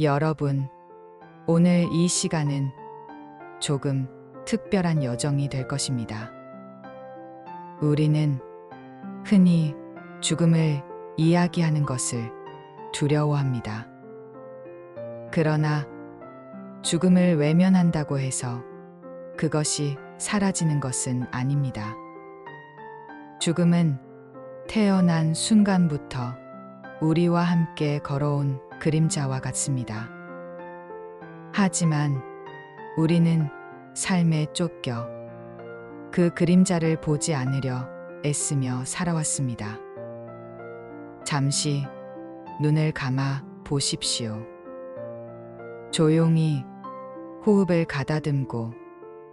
여러분, 오늘 이 시간은 조금 특별한 여정이 될 것입니다. 우리는 흔히 죽음을 이야기하는 것을 두려워합니다. 그러나 죽음을 외면한다고 해서 그것이 사라지는 것은 아닙니다. 죽음은 태어난 순간부터 우리와 함께 걸어온 그림자와 같습니다. 하지만 우리는 삶에 쫓겨 그 그림자를 보지 않으려 애쓰며 살아왔습니다. 잠시 눈을 감아 보십시오. 조용히 호흡을 가다듬고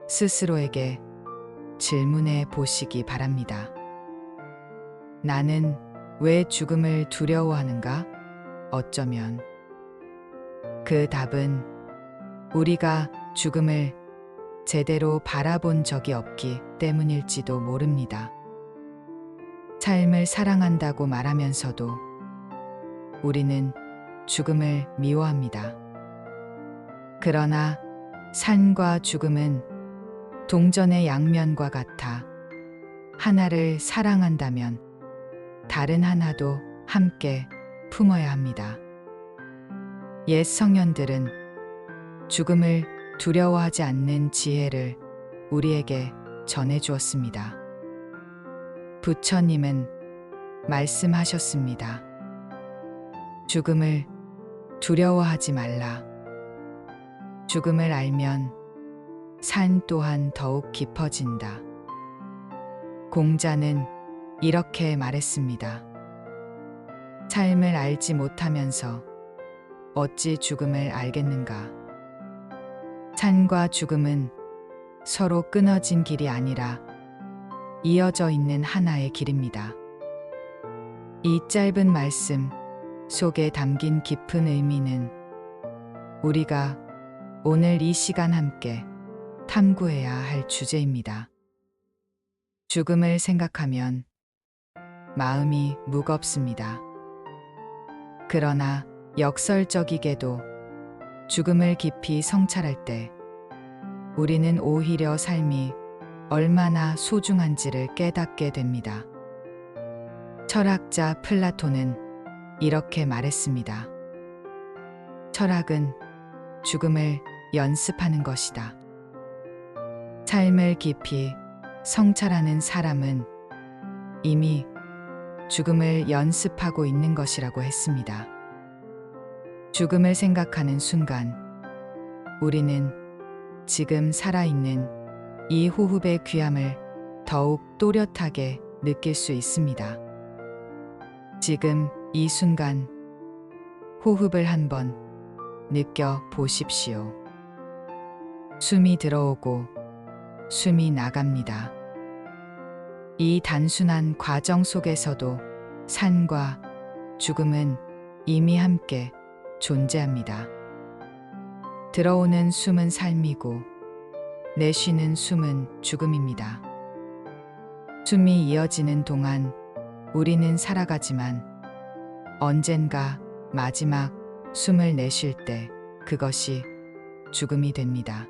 스스로에게 질문해 보시기 바랍니다. 나는 왜 죽음을 두려워하는가? 어쩌면 그 답은 우리가 죽음을 제대로 바라본 적이 없기 때문일지도 모릅니다. 삶을 사랑한다고 말하면서도 우리는 죽음을 미워합니다. 그러나 삶과 죽음은 동전의 양면과 같아 하나를 사랑한다면 다른 하나도 함께 품어야 합니다. 옛 성현들은 죽음을 두려워하지 않는 지혜를 우리에게 전해주었습니다. 부처님은 말씀하셨습니다. 죽음을 두려워하지 말라. 죽음을 알면 산 또한 더욱 깊어진다. 공자는 이렇게 말했습니다. 삶을 알지 못하면서 어찌 죽음을 알겠는가? 산과 죽음은 서로 끊어진 길이 아니라 이어져 있는 하나의 길입니다. 이 짧은 말씀 속에 담긴 깊은 의미는 우리가 오늘 이 시간 함께 탐구해야 할 주제입니다. 죽음을 생각하면 마음이 무겁습니다. 그러나 역설적이게도 죽음을 깊이 성찰할 때 우리는 오히려 삶이 얼마나 소중한지를 깨닫게 됩니다. 철학자 플라톤은 이렇게 말했습니다. 철학은 죽음을 연습하는 것이다. 삶을 깊이 성찰하는 사람은 이미 죽음을 연습하고 있는 것이라고 했습니다. 죽음을 생각하는 순간 우리는 지금 살아있는 이 호흡의 귀함을 더욱 또렷하게 느낄 수 있습니다. 지금 이 순간 호흡을 한번 느껴 보십시오. 숨이 들어오고 숨이 나갑니다. 이 단순한 과정 속에서도 산과 죽음은 이미 함께 존재합니다. 들어오는 숨은 삶이고 내쉬는 숨은 죽음입니다. 숨이 이어지는 동안 우리는 살아가지만 언젠가 마지막 숨을 내쉴 때 그것이 죽음이 됩니다.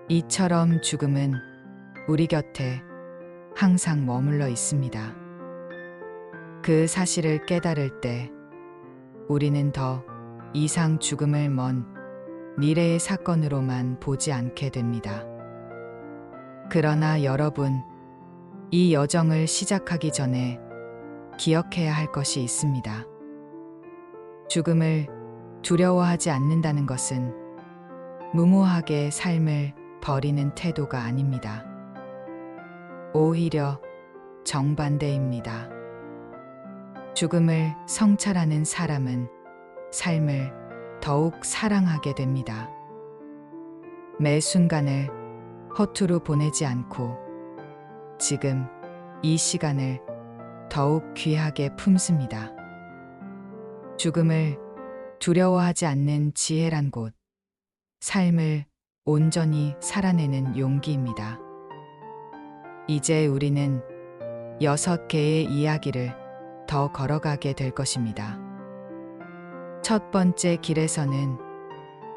이처럼 죽음은 우리 곁에 항상 머물러 있습니다. 그 사실을 깨달을 때 우리는 더 이상 죽음을 먼 미래의 사건으로만 보지 않게 됩니다. 그러나 여러분, 이 여정을 시작하기 전에 기억해야 할 것이 있습니다. 죽음을 두려워하지 않는다는 것은 무모하게 삶을 버리는 태도가 아닙니다. 오히려 정반대입니다. 죽음을 성찰하는 사람은 삶을 더욱 사랑하게 됩니다. 매 순간을 허투루 보내지 않고 지금 이 시간을 더욱 귀하게 품습니다. 죽음을 두려워하지 않는 지혜란 곳, 삶을 온전히 살아내는 용기입니다. 이제 우리는 6개의 이야기를 더 걸어가게 될 것입니다. 첫 번째 길에서는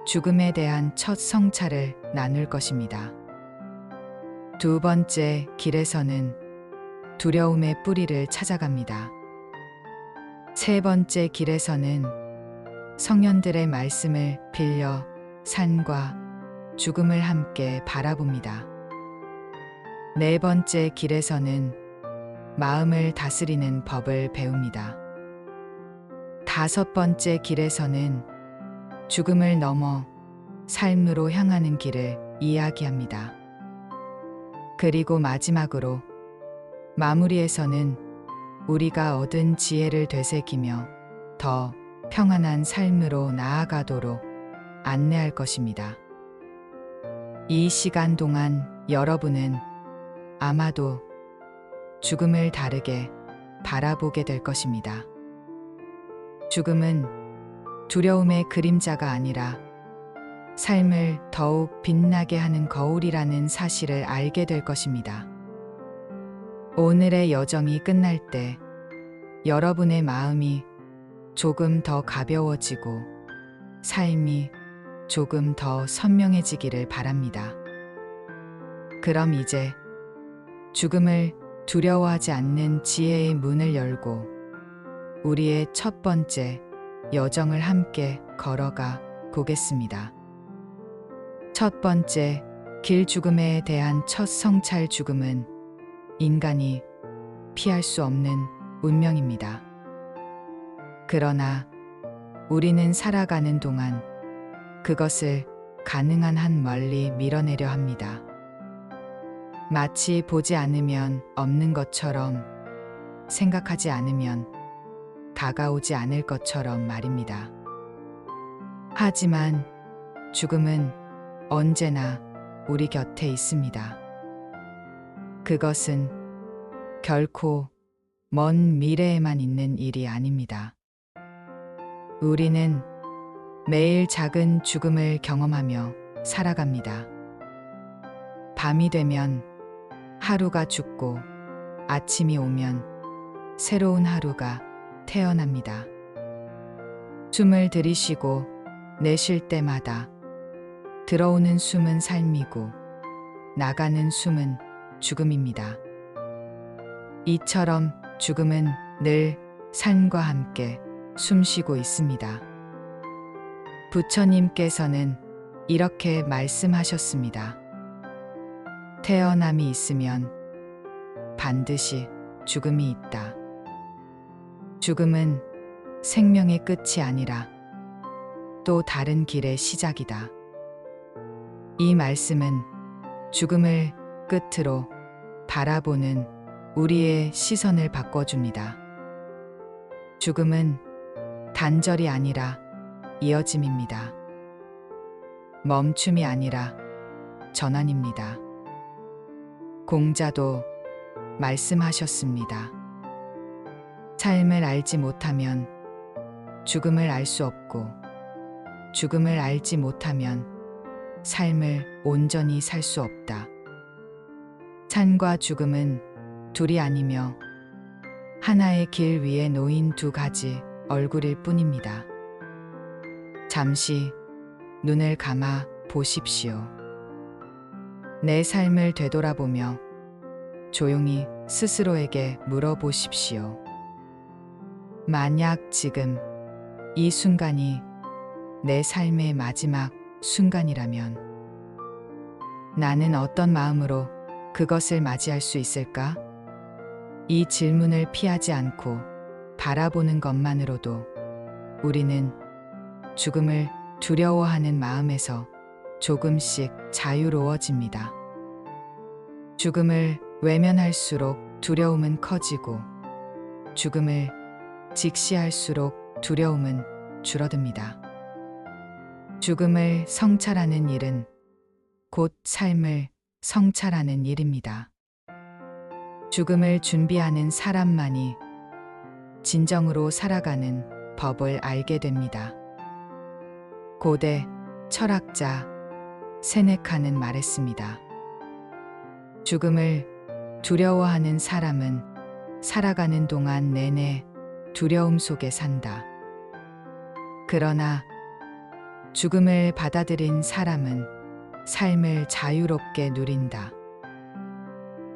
죽음에 대한 첫 성찰을 나눌 것입니다. 두 번째 길에서는 두려움의 뿌리를 찾아갑니다. 세 번째 길에서는 성현들의 말씀을 빌려 산과 죽음을 함께 바라봅니다. 네 번째 길에서는 마음을 다스리는 법을 배웁니다. 다섯 번째 길에서는 죽음을 넘어 삶으로 향하는 길을 이야기합니다. 그리고 마지막으로 마무리에서는 우리가 얻은 지혜를 되새기며 더 평안한 삶으로 나아가도록 안내할 것입니다. 이 시간 동안 여러분은 아마도 죽음을 다르게 바라보게 될 것입니다. 죽음은 두려움의 그림자가 아니라 삶을 더욱 빛나게 하는 거울이라는 사실을 알게 될 것입니다. 오늘의 여정이 끝날 때 여러분의 마음이 조금 더 가벼워지고 삶이 조금 더 선명해지기를 바랍니다. 그럼 이제 죽음을 두려워하지 않는 지혜의 문을 열고 우리의 첫 번째 여정을 함께 걸어가 보겠습니다. 첫 번째 길 죽음에 대한 첫 성찰. 죽음은 인간이 피할 수 없는 운명입니다. 그러나 우리는 살아가는 동안 그것을 가능한 한 멀리 밀어내려 합니다. 마치 보지 않으면 없는 것처럼, 생각하지 않으면 다가오지 않을 것처럼 말입니다. 하지만 죽음은 언제나 우리 곁에 있습니다. 그것은 결코 먼 미래에만 있는 일이 아닙니다. 우리는 매일 작은 죽음을 경험하며 살아갑니다. 밤이 되면 하루가 죽고 아침이 오면 새로운 하루가 태어납니다. 숨을 들이쉬고 내쉴 때마다 들어오는 숨은 삶이고 나가는 숨은 죽음입니다. 이처럼 죽음은 늘 삶과 함께 숨쉬고 있습니다. 부처님께서는 이렇게 말씀하셨습니다. 태어남이 있으면 반드시 죽음이 있다. 죽음은 생명의 끝이 아니라 또 다른 길의 시작이다. 이 말씀은 죽음을 끝으로 바라보는 우리의 시선을 바꿔줍니다. 죽음은 단절이 아니라 이어짐입니다. 멈춤이 아니라 전환입니다. 공자도 말씀하셨습니다. 삶을 알지 못하면 죽음을 알 수 없고 죽음을 알지 못하면 삶을 온전히 살 수 없다. 삶과 죽음은 둘이 아니며 하나의 길 위에 놓인 두 가지 얼굴일 뿐입니다. 잠시 눈을 감아 보십시오. 내 삶을 되돌아보며 조용히 스스로에게 물어보십시오. 만약 지금 이 순간이 내 삶의 마지막 순간이라면 나는 어떤 마음으로 그것을 맞이할 수 있을까? 이 질문을 피하지 않고 바라보는 것만으로도 우리는 죽음을 두려워하는 마음에서 조금씩 자유로워집니다. 죽음을 외면할수록 두려움은 커지고 죽음을 직시할수록 두려움은 줄어듭니다. 죽음을 성찰하는 일은 곧 삶을 성찰하는 일입니다. 죽음을 준비하는 사람만이 진정으로 살아가는 법을 알게 됩니다. 고대 철학자 세네카는 말했습니다. 죽음을 두려워하는 사람은 살아가는 동안 내내 두려움 속에 산다. 그러나 죽음을 받아들인 사람은 삶을 자유롭게 누린다.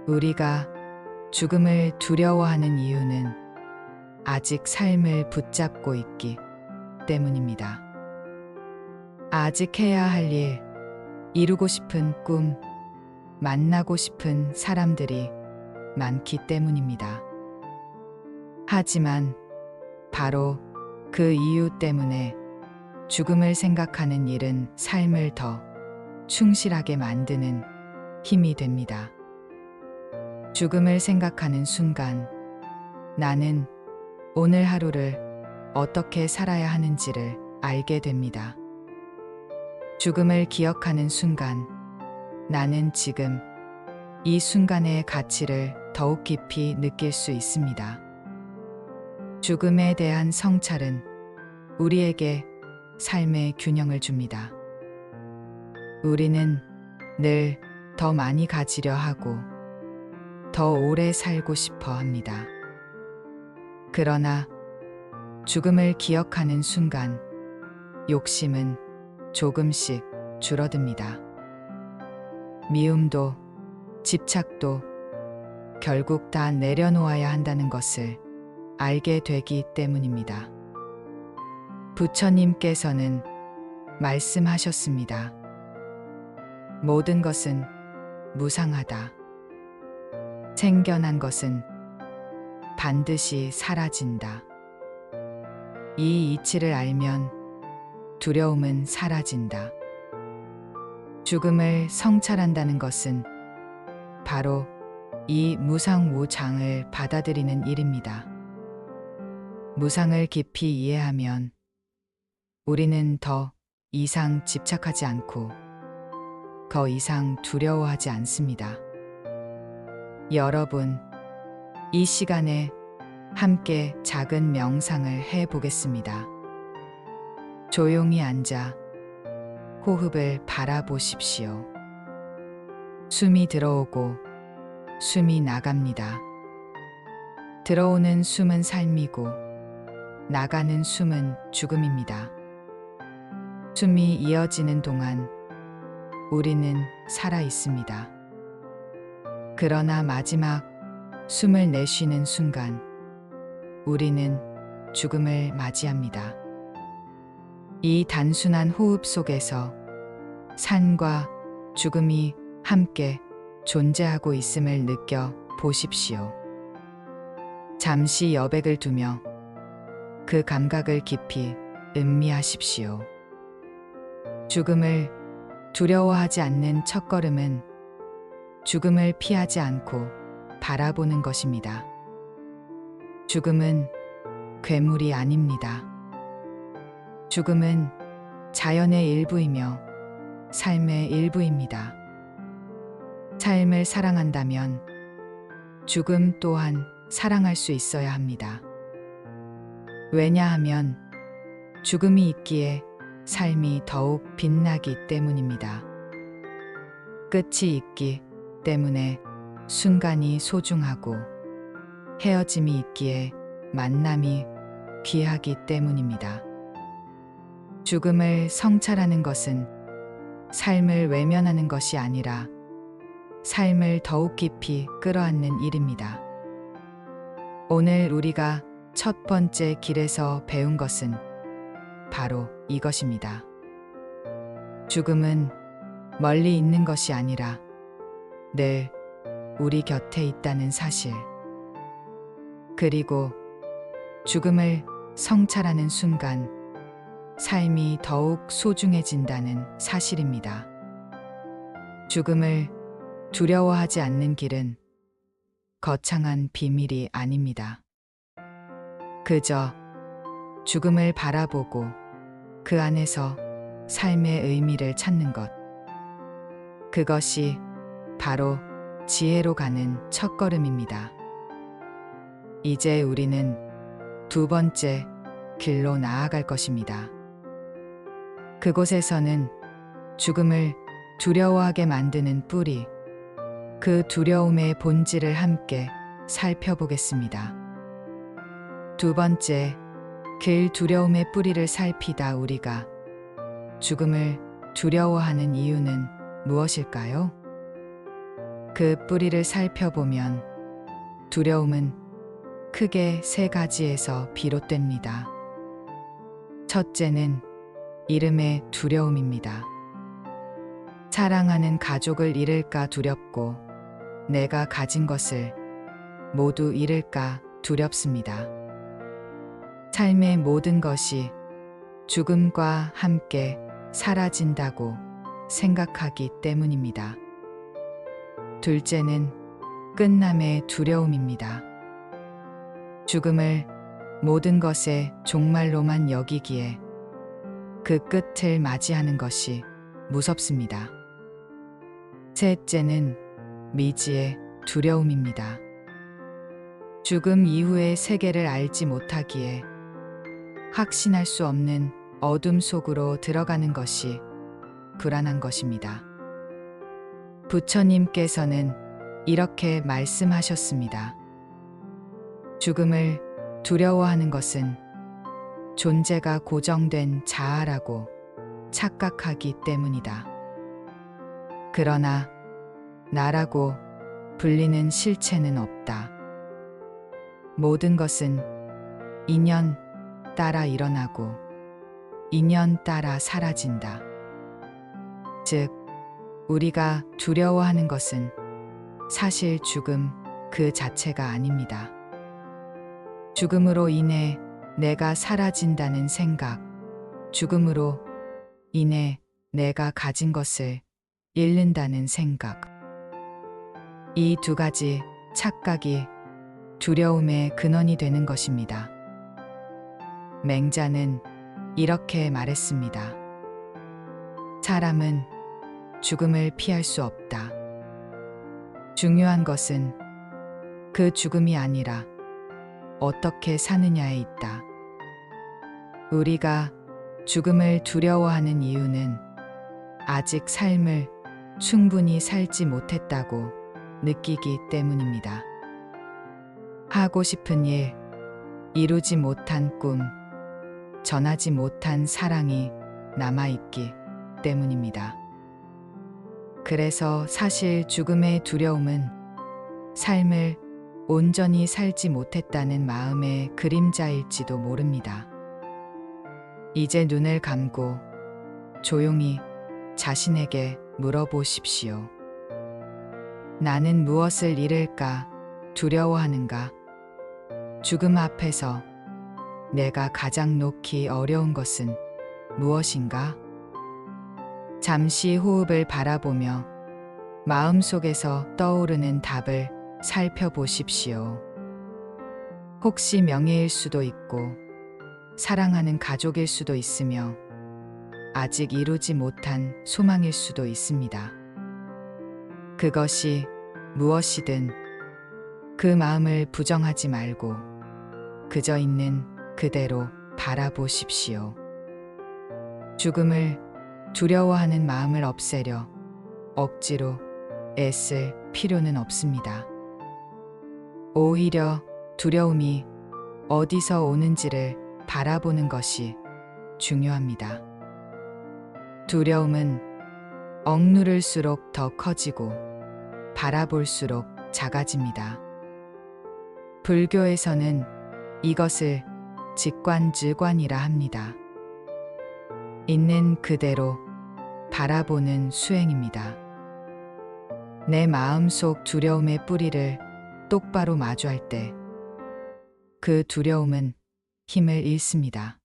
우리가 죽음을 두려워하는 이유는 아직 삶을 붙잡고 있기 때문입니다. 아직 해야 할 일, 이루고 싶은 꿈, 만나고 싶은 사람들이 많기 때문입니다. 하지만 바로 그 이유 때문에 죽음을 생각하는 일은 삶을 더 충실하게 만드는 힘이 됩니다. 죽음을 생각하는 순간 나는 오늘 하루를 어떻게 살아야 하는지를 알게 됩니다. 죽음을 기억하는 순간 나는 지금 이 순간의 가치를 더욱 깊이 느낄 수 있습니다. 죽음에 대한 성찰은 우리에게 삶의 균형을 줍니다. 우리는 늘 더 많이 가지려 하고 더 오래 살고 싶어 합니다. 그러나 죽음을 기억하는 순간 욕심은 조금씩 줄어듭니다. 미움도 집착도 결국 다 내려놓아야 한다는 것을 알게 되기 때문입니다. 부처님께서는 말씀하셨습니다. 모든 것은 무상하다. 생겨난 것은 반드시 사라진다. 이 이치를 알면 두려움은 사라진다. 죽음을 성찰한다는 것은 바로 이 무상무장을 받아들이는 일입니다. 무상을 깊이 이해하면 우리는 더 이상 집착하지 않고 더 이상 두려워하지 않습니다. 여러분, 이 시간에 함께 작은 명상을 해 보겠습니다. 조용히 앉아 호흡을 바라보십시오. 숨이 들어오고 숨이 나갑니다. 들어오는 숨은 삶이고 나가는 숨은 죽음입니다. 숨이 이어지는 동안 우리는 살아 있습니다. 그러나 마지막 숨을 내쉬는 순간 우리는 죽음을 맞이합니다. 이 단순한 호흡 속에서 산과 죽음이 함께 존재하고 있음을 느껴 보십시오. 잠시 여백을 두며 그 감각을 깊이 음미하십시오. 죽음을 두려워하지 않는 첫걸음은 죽음을 피하지 않고 바라보는 것입니다. 죽음은 괴물이 아닙니다. 죽음은 자연의 일부이며 삶의 일부입니다. 삶을 사랑한다면 죽음 또한 사랑할 수 있어야 합니다. 왜냐하면 죽음이 있기에 삶이 더욱 빛나기 때문입니다. 끝이 있기 때문에 순간이 소중하고 헤어짐이 있기에 만남이 귀하기 때문입니다. 죽음을 성찰하는 것은 삶을 외면하는 것이 아니라 삶을 더욱 깊이 끌어안는 일입니다. 오늘 우리가 첫 번째 길에서 배운 것은 바로 이것입니다. 죽음은 멀리 있는 것이 아니라 늘 우리 곁에 있다는 사실. 그리고 죽음을 성찰하는 순간 삶이 더욱 소중해진다는 사실입니다. 죽음을 두려워하지 않는 길은 거창한 비밀이 아닙니다. 그저 죽음을 바라보고 그 안에서 삶의 의미를 찾는 것. 그것이 바로 지혜로 가는 첫걸음입니다. 이제 우리는 두 번째 길로 나아갈 것입니다. 그곳에서는 죽음을 두려워하게 만드는 뿌리, 그 두려움의 본질을 함께 살펴보겠습니다. 두 번째, 그 두려움의 뿌리를 살피다 우리가 죽음을 두려워하는 이유는 무엇일까요? 그 뿌리를 살펴보면 두려움은 크게 세 가지에서 비롯됩니다. 첫째는 이름의 두려움입니다. 사랑하는 가족을 잃을까 두렵고 내가 가진 것을 모두 잃을까 두렵습니다. 삶의 모든 것이 죽음과 함께 사라진다고 생각하기 때문입니다. 둘째는 끝남의 두려움입니다. 죽음을 모든 것의 종말로만 여기기에 그 끝을 맞이하는 것이 무섭습니다. 셋째는 미지의 두려움입니다. 죽음 이후의 세계를 알지 못하기에 확신할 수 없는 어둠 속으로 들어가는 것이 불안한 것입니다. 부처님께서는 이렇게 말씀하셨습니다. 죽음을 두려워하는 것은 존재가 고정된 자아라고 착각하기 때문이다. 그러나 나라고 불리는 실체는 없다. 모든 것은 인연 따라 일어나고 인연 따라 사라진다. 즉, 우리가 두려워하는 것은 사실 죽음 그 자체가 아닙니다. 죽음으로 인해 내가 사라진다는 생각, 죽음으로 인해 내가 가진 것을 잃는다는 생각. 이 두 가지 착각이 두려움의 근원이 되는 것입니다. 맹자는 이렇게 말했습니다. 사람은 죽음을 피할 수 없다. 중요한 것은 그 죽음이 아니라 어떻게 사느냐에 있다. 우리가 죽음을 두려워하는 이유는 아직 삶을 충분히 살지 못했다고 느끼기 때문입니다. 하고 싶은 일, 이루지 못한 꿈, 전하지 못한 사랑이 남아있기 때문입니다. 그래서 사실 죽음의 두려움은 삶을 온전히 살지 못했다는 마음의 그림자일지도 모릅니다. 이제 눈을 감고 조용히 자신에게 물어보십시오. 나는 무엇을 잃을까 두려워하는가? 죽음 앞에서 내가 가장 놓기 어려운 것은 무엇인가? 잠시 호흡을 바라보며 마음속에서 떠오르는 답을 살펴보십시오. 혹시 명예일 수도 있고 사랑하는 가족일 수도 있으며 아직 이루지 못한 소망일 수도 있습니다. 그것이 무엇이든 그 마음을 부정하지 말고 그저 있는 그대로 바라보십시오. 죽음을 두려워하는 마음을 없애려 억지로 애쓸 필요는 없습니다. 오히려 두려움이 어디서 오는지를 바라보는 것이 중요합니다. 두려움은 억누를수록 더 커지고 바라볼수록 작아집니다. 불교에서는 이것을 직관즉관이라 합니다. 있는 그대로 바라보는 수행입니다. 내 마음속 두려움의 뿌리를 똑바로 마주할 때 그 두려움은 힘을 잃습니다.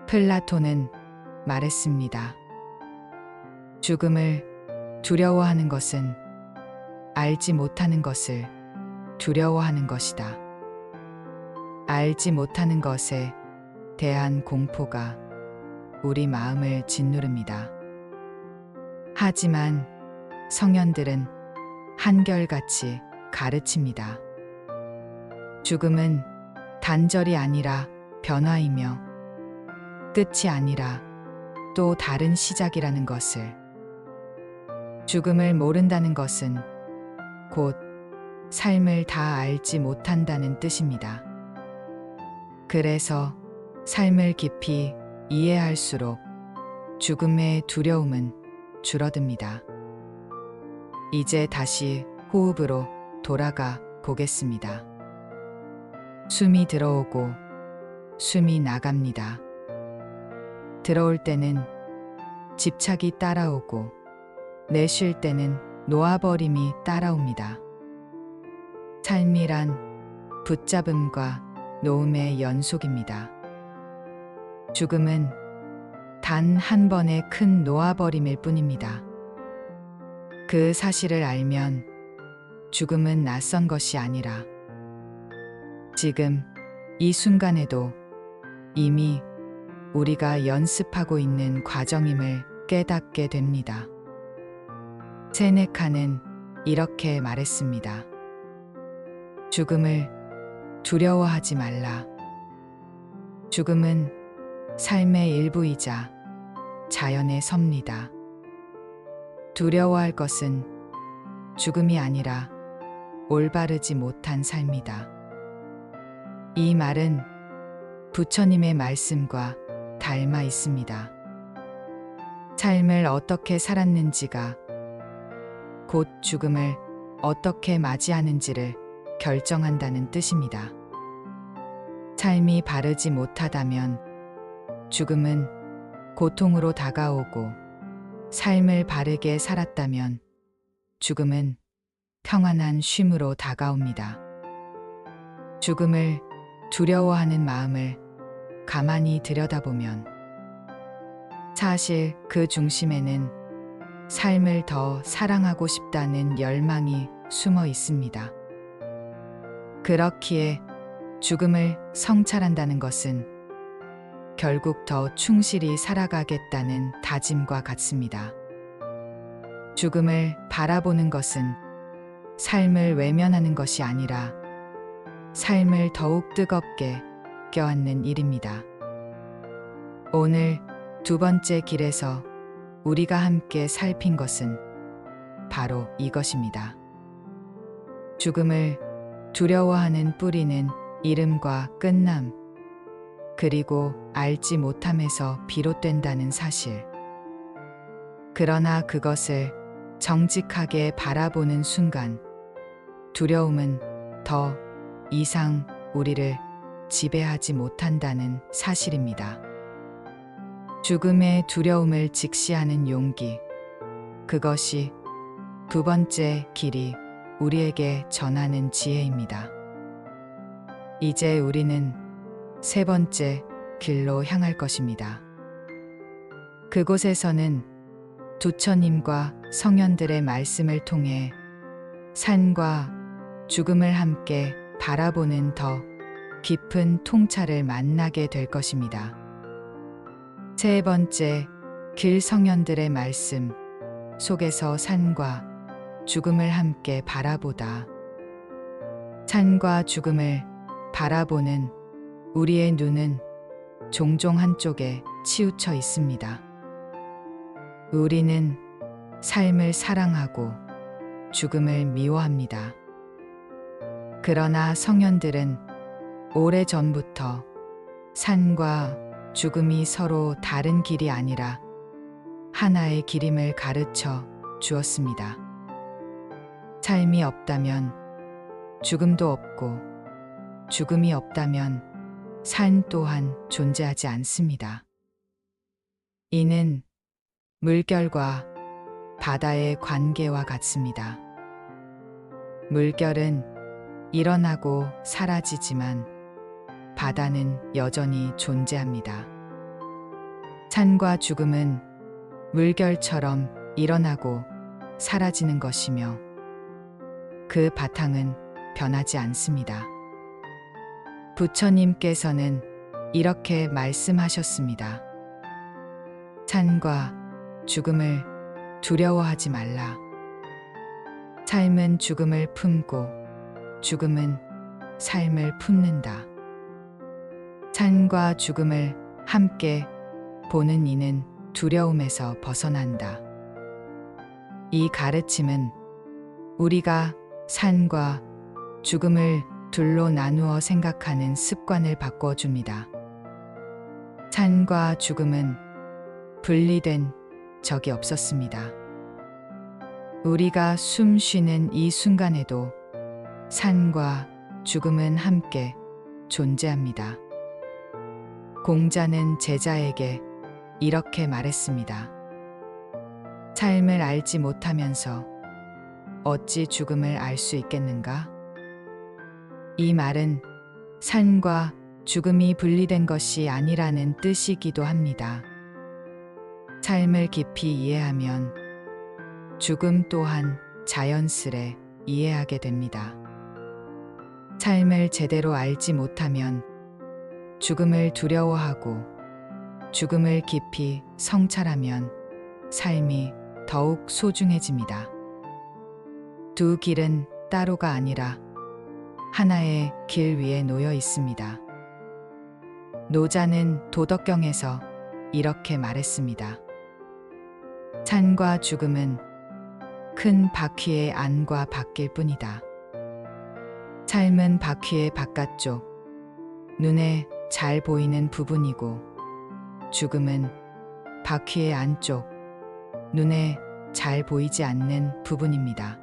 플라톤은 말했습니다. 죽음을 두려워하는 것은 알지 못하는 것을 두려워하는 것이다. 알지 못하는 것에 대한 공포가 우리 마음을 짓누릅니다. 하지만 성현들은 한결같이 가르칩니다. 죽음은 단절이 아니라 변화이며 끝이 아니라 또 다른 시작이라는 것을. 죽음을 모른다는 것은 곧 삶을 다 알지 못한다는 뜻입니다. 그래서 삶을 깊이 이해할수록 죽음의 두려움은 줄어듭니다. 이제 다시 호흡으로 돌아가 보겠습니다. 숨이 들어오고 숨이 나갑니다. 들어올 때는 집착이 따라오고 내쉴 때는 놓아버림이 따라옵니다. 삶이란 붙잡음과 놓음의 연속입니다. 죽음은 단 한 번의 큰 놓아버림일 뿐입니다. 그 사실을 알면 죽음은 낯선 것이 아니라 지금 이 순간에도 이미 우리가 연습하고 있는 과정임을 깨닫게 됩니다. 세네카는 이렇게 말했습니다. 죽음을 두려워하지 말라. 죽음은 삶의 일부이자 자연의 섭니다. 두려워할 것은 죽음이 아니라 올바르지 못한 삶이다. 이 말은 부처님의 말씀과 닮아 있습니다. 삶을 어떻게 살았는지가 곧 죽음을 어떻게 맞이하는지를 결정한다는 뜻입니다. 삶이 바르지 못하다면 죽음은 고통으로 다가오고, 삶을 바르게 살았다면 죽음은 평안한 쉼으로 다가옵니다. 죽음을 두려워하는 마음을 가만히 들여다보면 사실 그 중심에는 삶을 더 사랑하고 싶다는 열망이 숨어 있습니다. 그렇기에 죽음을 성찰한다는 것은 결국 더 충실히 살아가겠다는 다짐과 같습니다. 죽음을 바라보는 것은 삶을 외면하는 것이 아니라 삶을 더욱 뜨겁게 껴안는 일입니다. 오늘 두 번째 길에서 우리가 함께 살핀 것은 바로 이것입니다. 죽음을 두려워하는 뿌리는 이름과 끝남, 그리고 알지 못함에서 비롯된다는 사실. 그러나 그것을 정직하게 바라보는 순간 두려움은 더 이상 우리를 지배하지 못한다는 사실입니다. 죽음의 두려움을 직시하는 용기, 그것이 두 번째 길이 우리에게 전하는 지혜입니다. 이제 우리는 세 번째 길로 향할 것입니다. 그곳에서는 부처님과 성현들의 말씀을 통해 산과 죽음을 함께 바라보는 더 깊은 통찰을 만나게 될 것입니다. 세 번째 길 성현들의 말씀 속에서 산과 죽음을 함께 바라보다. 산과 죽음을 바라보는 우리의 눈은 종종 한쪽에 치우쳐 있습니다. 우리는 삶을 사랑하고 죽음을 미워합니다. 그러나 성현들은 오래전부터 산과 죽음이 서로 다른 길이 아니라 하나의 길임을 가르쳐 주었습니다. 삶이 없다면 죽음도 없고, 죽음이 없다면 삶 또한 존재하지 않습니다. 이는 물결과 바다의 관계와 같습니다. 물결은 일어나고 사라지지만 바다는 여전히 존재합니다. 산과 죽음은 물결처럼 일어나고 사라지는 것이며 그 바탕은 변하지 않습니다. 부처님께서는 이렇게 말씀하셨습니다. 산과 죽음을 두려워하지 말라. 삶은 죽음을 품고 죽음은 삶을 품는다. 산과 죽음을 함께 보는 이는 두려움에서 벗어난다. 이 가르침은 우리가 산과 죽음을 둘로 나누어 생각하는 습관을 바꿔줍니다. 삶과 죽음은 분리된 적이 없었습니다. 우리가 숨 쉬는 이 순간에도 삶과 죽음은 함께 존재합니다. 공자는 제자에게 이렇게 말했습니다. 삶을 알지 못하면서 어찌 죽음을 알 수 있겠는가? 이 말은 삶과 죽음이 분리된 것이 아니라는 뜻이기도 합니다. 삶을 깊이 이해하면 죽음 또한 자연스레 이해하게 됩니다. 삶을 제대로 알지 못하면 죽음을 두려워하고 죽음을 깊이 성찰하면 삶이 더욱 소중해집니다. 두 길은 따로가 아니라 하나의 길 위에 놓여 있습니다. 노자는 도덕경에서 이렇게 말했습니다. 삶과 죽음은 큰 바퀴의 안과 밖일 뿐이다. 삶은 바퀴의 바깥쪽, 눈에 잘 보이는 부분이고 죽음은 바퀴의 안쪽, 눈에 잘 보이지 않는 부분입니다.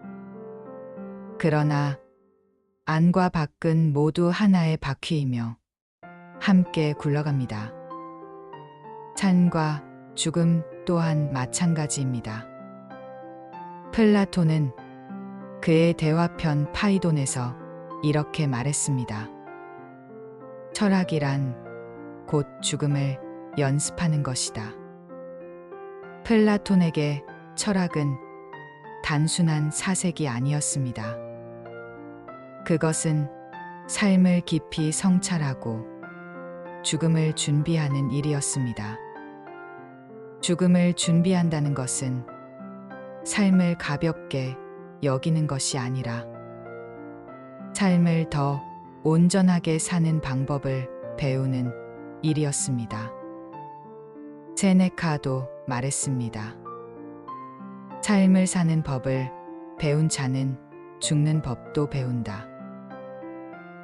그러나 안과 밖은 모두 하나의 바퀴이며 함께 굴러갑니다. 삶과 죽음 또한 마찬가지입니다. 플라톤은 그의 대화편 파이돈에서 이렇게 말했습니다. 철학이란 곧 죽음을 연습하는 것이다. 플라톤에게 철학은 단순한 사색이 아니었습니다. 그것은 삶을 깊이 성찰하고 죽음을 준비하는 일이었습니다. 죽음을 준비한다는 것은 삶을 가볍게 여기는 것이 아니라 삶을 더 온전하게 사는 방법을 배우는 일이었습니다. 세네카도 말했습니다. 삶을 사는 법을 배운 자는 죽는 법도 배운다.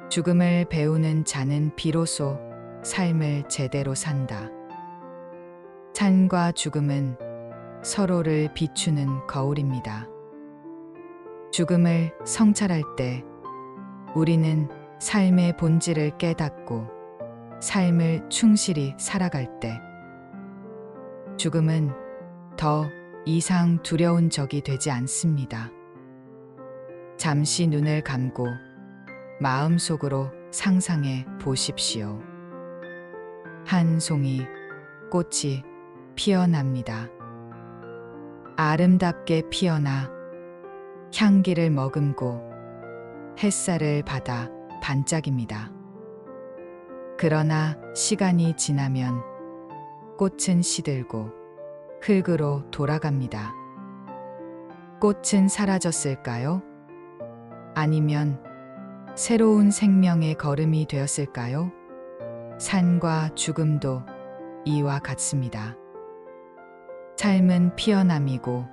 죽음을 배우는 자는 비로소 삶을 제대로 산다. 삶과 죽음은 서로를 비추는 거울입니다. 죽음을 성찰할 때 우리는 삶의 본질을 깨닫고 삶을 충실히 살아갈 때 죽음은 더 이상 두려운 적이 되지 않습니다. 잠시 눈을 감고 마음속으로 상상해 보십시오. 한 송이 꽃이 피어납니다. 아름답게 피어나 향기를 머금고 햇살을 받아 반짝입니다. 그러나 시간이 지나면 꽃은 시들고 흙으로 돌아갑니다. 꽃은 사라졌을까요? 아니면 새로운 생명의 걸음이 되었을까요? 삶과 죽음도 이와 같습니다. 삶은 피어남이고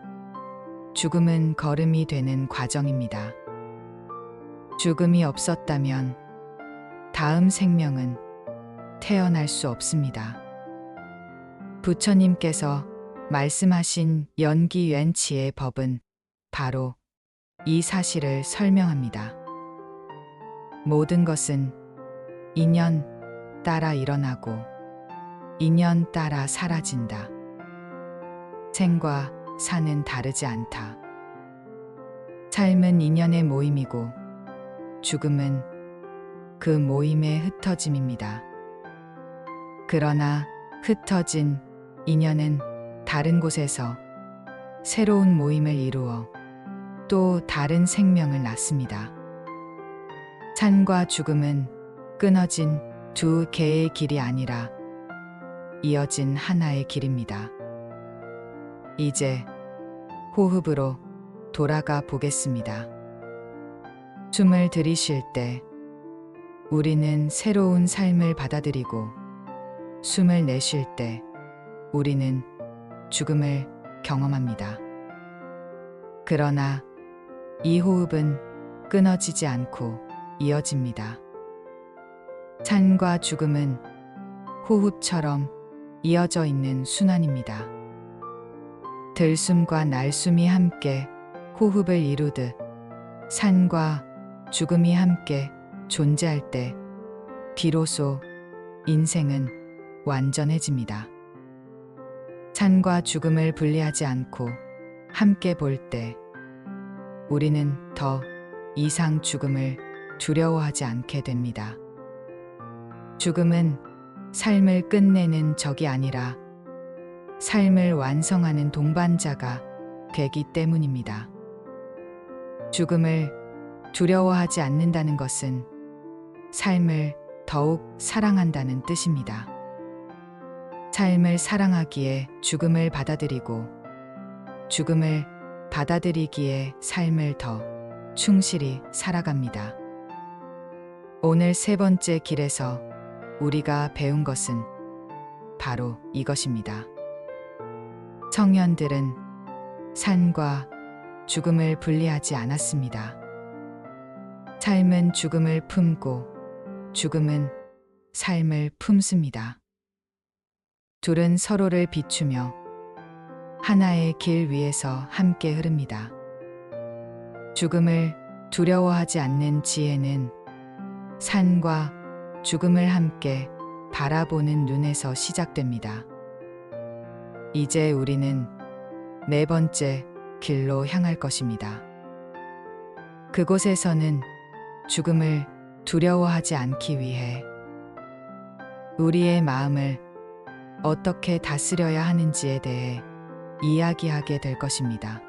죽음은 걸음이 되는 과정입니다. 죽음이 없었다면 다음 생명은 태어날 수 없습니다. 부처님께서 말씀하신 연기연치의 법은 바로 이 사실을 설명합니다. 모든 것은 인연 따라 일어나고 인연 따라 사라진다. 생과 사는 다르지 않다. 삶은 인연의 모임이고 죽음은 그 모임의 흩어짐입니다. 그러나 흩어진 인연은 다른 곳에서 새로운 모임을 이루어 또 다른 생명을 낳습니다. 삶과 죽음은 끊어진 두 개의 길이 아니라 이어진 하나의 길입니다. 이제 호흡으로 돌아가 보겠습니다. 숨을 들이쉴 때 우리는 새로운 삶을 받아들이고 숨을 내쉴 때 우리는 죽음을 경험합니다. 그러나 이 호흡은 끊어지지 않고 이어집니다. 삶과 죽음은 호흡처럼 이어져 있는 순환입니다. 들숨과 날숨이 함께 호흡을 이루듯 산과 죽음이 함께 존재할 때 비로소 인생은 완전해집니다. 산과 죽음을 분리하지 않고 함께 볼 때 우리는 더 이상 죽음을 두려워하지 않게 됩니다. 죽음은 삶을 끝내는 적이 아니라 삶을 완성하는 동반자가 되기 때문입니다. 죽음을 두려워하지 않는다는 것은 삶을 더욱 사랑한다는 뜻입니다. 삶을 사랑하기에 죽음을 받아들이고 죽음을 받아들이기에 삶을 더 충실히 살아갑니다. 오늘 세 번째 길에서 우리가 배운 것은 바로 이것입니다. 청년들은 산과 죽음을 분리하지 않았습니다. 삶은 죽음을 품고 죽음은 삶을 품습니다. 둘은 서로를 비추며 하나의 길 위에서 함께 흐릅니다. 죽음을 두려워하지 않는 지혜는 산과 죽음을 함께 바라보는 눈에서 시작됩니다. 이제 우리는 네 번째 길로 향할 것입니다. 그곳에서는 죽음을 두려워하지 않기 위해 우리의 마음을 어떻게 다스려야 하는지에 대해 이야기하게 될 것입니다.